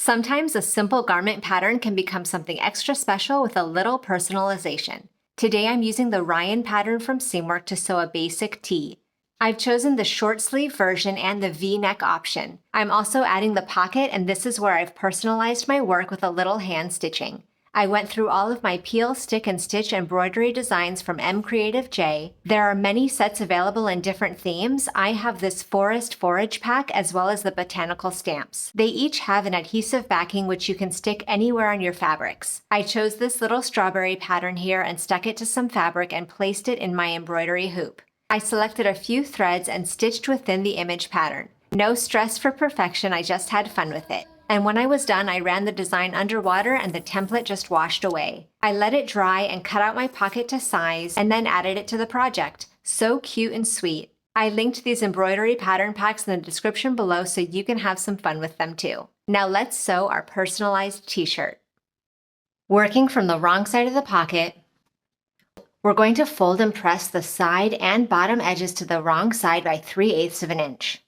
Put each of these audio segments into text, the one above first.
Sometimes a simple garment pattern can become something extra special with a little personalization. Today I'm using the Ryan pattern from Seamwork to sew a basic tee. I've chosen the short sleeve version and the V-neck option. I'm also adding the pocket, and this is where I've personalized my work with a little hand stitching. I went through all of my peel, stick, and stitch embroidery designs from M Creative J. There are many sets available in different themes. I have this forest forage pack as well as the botanical stamps. They each have an adhesive backing which you can stick anywhere on your fabrics. I chose this little strawberry pattern here and stuck it to some fabric and placed it in my embroidery hoop. I selected a few threads and stitched within the image pattern. No stress for perfection, I just had fun with it. And when I was done, I ran the design underwater and the template just washed away. I let it dry and cut out my pocket to size and then added it to the project. So cute and sweet. I linked these embroidery pattern packs in the description below so you can have some fun with them too. Now let's sew our personalized t-shirt. Working from the wrong side of the pocket, we're going to fold and press the side and bottom edges to the wrong side by 3/8 of an inch.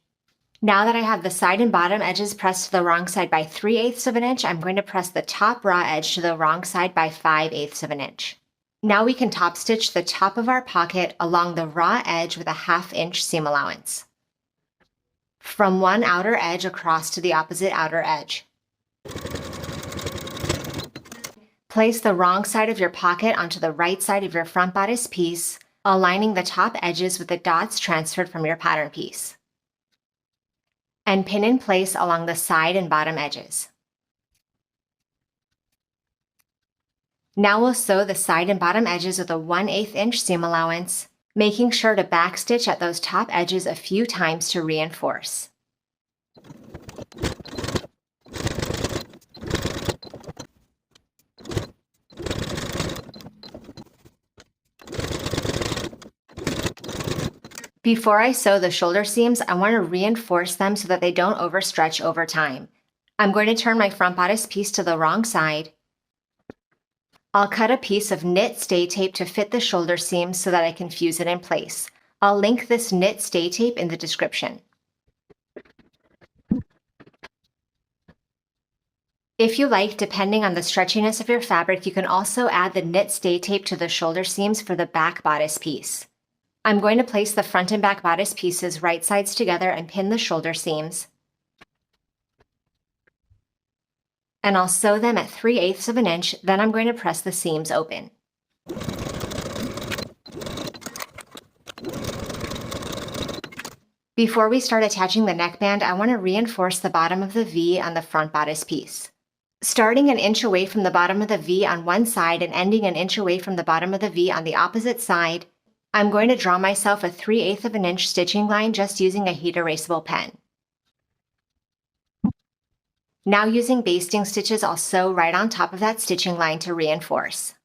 Now that I have the side and bottom edges pressed to the wrong side by 3/8 of an inch, I'm going to press the top raw edge to the wrong side by 5/8 of an inch. Now we can top stitch the top of our pocket along the raw edge with a 1/2 inch seam allowance. From one outer edge across to the opposite outer edge. Place the wrong side of your pocket onto the right side of your front bodice piece, aligning the top edges with the dots transferred from your pattern piece. And pin in place along the side and bottom edges. Now we'll sew the side and bottom edges with a 1/8 inch seam allowance, making sure to backstitch at those top edges a few times to reinforce. Before I sew the shoulder seams, I want to reinforce them so that they don't overstretch over time. I'm going to turn my front bodice piece to the wrong side. I'll cut a piece of knit stay tape to fit the shoulder seams so that I can fuse it in place. I'll link this knit stay tape in the description. If you like, depending on the stretchiness of your fabric, you can also add the knit stay tape to the shoulder seams for the back bodice piece. I'm going to place the front and back bodice pieces right sides together and pin the shoulder seams. And I'll sew them at 3/8 of an inch, then I'm going to press the seams open. Before we start attaching the neckband, I want to reinforce the bottom of the V on the front bodice piece. Starting an inch away from the bottom of the V on one side and ending an inch away from the bottom of the V on the opposite side, I'm going to draw myself a 3/8 of an inch stitching line just using a heat erasable pen. Now using basting stitches, I'll sew right on top of that stitching line to reinforce.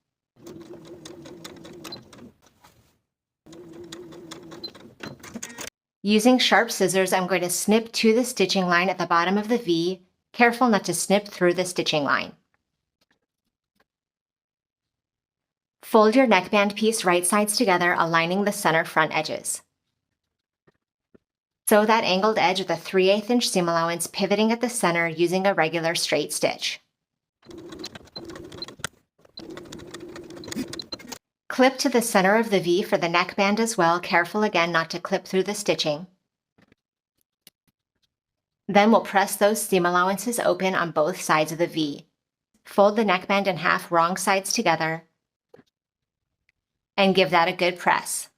Using sharp scissors, I'm going to snip to the stitching line at the bottom of the V, careful not to snip through the stitching line. Fold your neckband piece right sides together, aligning the center front edges. Sew that angled edge with a 3/8 inch seam allowance, pivoting at the center using a regular straight stitch. Clip to the center of the V for the neckband as well, careful again not to clip through the stitching. Then we'll press those seam allowances open on both sides of the V. Fold the neckband in half wrong sides together, and give that a good press.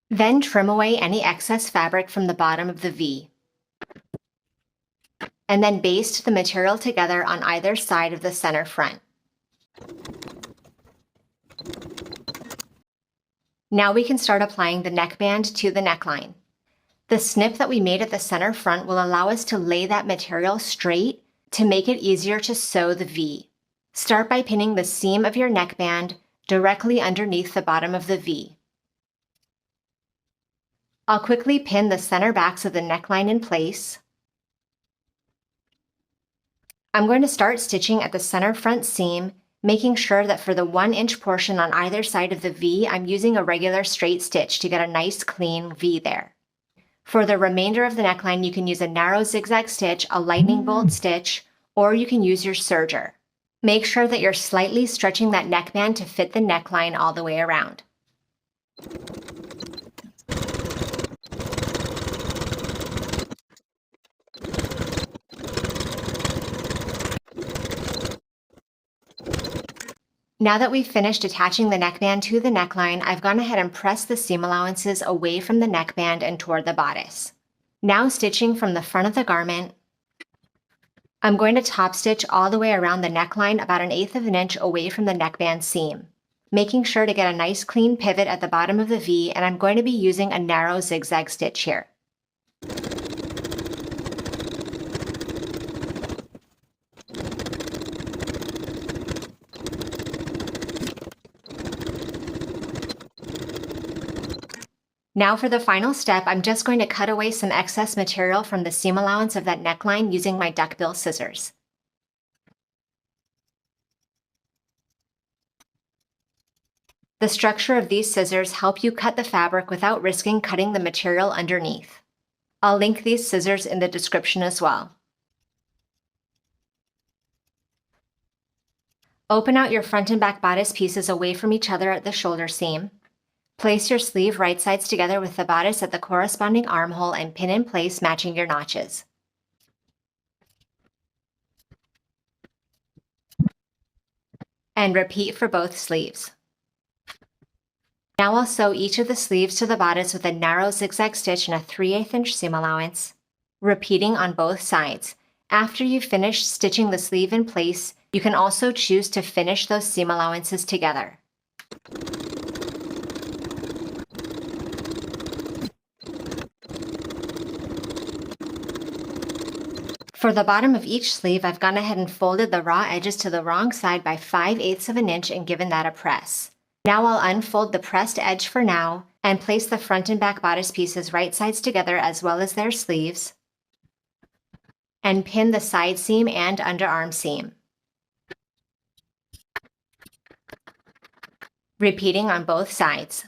Then trim away any excess fabric from the bottom of the V. And then baste the material together on either side of the center front. Now we can start applying the neckband to the neckline. The snip that we made at the center front will allow us to lay that material straight to make it easier to sew the V. Start by pinning the seam of your neckband directly underneath the bottom of the V. I'll quickly pin the center backs of the neckline in place. I'm going to start stitching at the center front seam, making sure that for the 1 inch portion on either side of the V, I'm using a regular straight stitch to get a nice clean V there. For the remainder of the neckline, you can use a narrow zigzag stitch, a lightning bolt stitch, or you can use your serger. Make sure that you're slightly stretching that neckband to fit the neckline all the way around. Now that we've finished attaching the neckband to the neckline, I've gone ahead and pressed the seam allowances away from the neckband and toward the bodice. Now stitching from the front of the garment, I'm going to top stitch all the way around the neckline about 1/8 of an inch away from the neckband seam, making sure to get a nice clean pivot at the bottom of the V, and I'm going to be using a narrow zigzag stitch here. Now for the final step, I'm just going to cut away some excess material from the seam allowance of that neckline using my duckbill scissors. The structure of these scissors help you cut the fabric without risking cutting the material underneath. I'll link these scissors in the description as well. Open out your front and back bodice pieces away from each other at the shoulder seam. Place your sleeve right sides together with the bodice at the corresponding armhole and pin in place, matching your notches. And repeat for both sleeves. Now I'll sew each of the sleeves to the bodice with a narrow zigzag stitch and a 3/8 inch seam allowance, repeating on both sides. After you've finished stitching the sleeve in place, you can also choose to finish those seam allowances together. For the bottom of each sleeve, I've gone ahead and folded the raw edges to the wrong side by 5/8 of an inch and given that a press. Now I'll unfold the pressed edge for now and place the front and back bodice pieces right sides together as well as their sleeves, and pin the side seam and underarm seam. Repeating on both sides.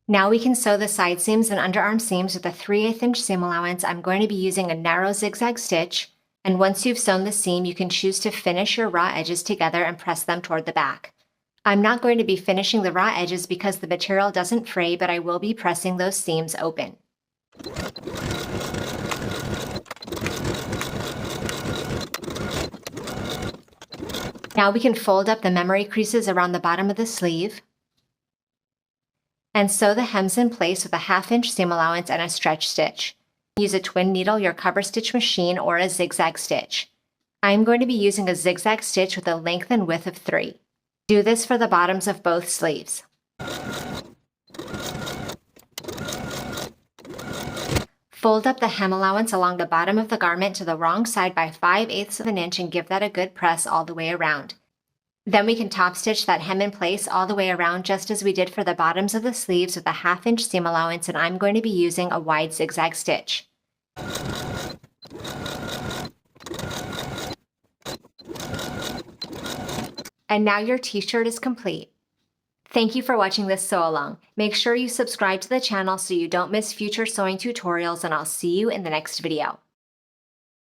Now we can sew the side seams and underarm seams with a 3/8 inch seam allowance. I'm going to be using a narrow zigzag stitch, and once you've sewn the seam, you can choose to finish your raw edges together and press them toward the back. I'm not going to be finishing the raw edges because the material doesn't fray, but I will be pressing those seams open. Now we can fold up the memory creases around the bottom of the sleeve and sew the hems in place with a 1/2 inch seam allowance and a stretch stitch. Use a twin needle, your cover stitch machine, or a zigzag stitch. I'm going to be using a zigzag stitch with a length and width of 3. Do this for the bottoms of both sleeves. Fold up the hem allowance along the bottom of the garment to the wrong side by 5/8 of an inch and give that a good press all the way around. Then we can top stitch that hem in place all the way around just as we did for the bottoms of the sleeves with a 1/2 inch seam allowance, and I'm going to be using a wide zigzag stitch. And now your t-shirt is complete. Thank you for watching this sew along. Make sure you subscribe to the channel so you don't miss future sewing tutorials, and I'll see you in the next video.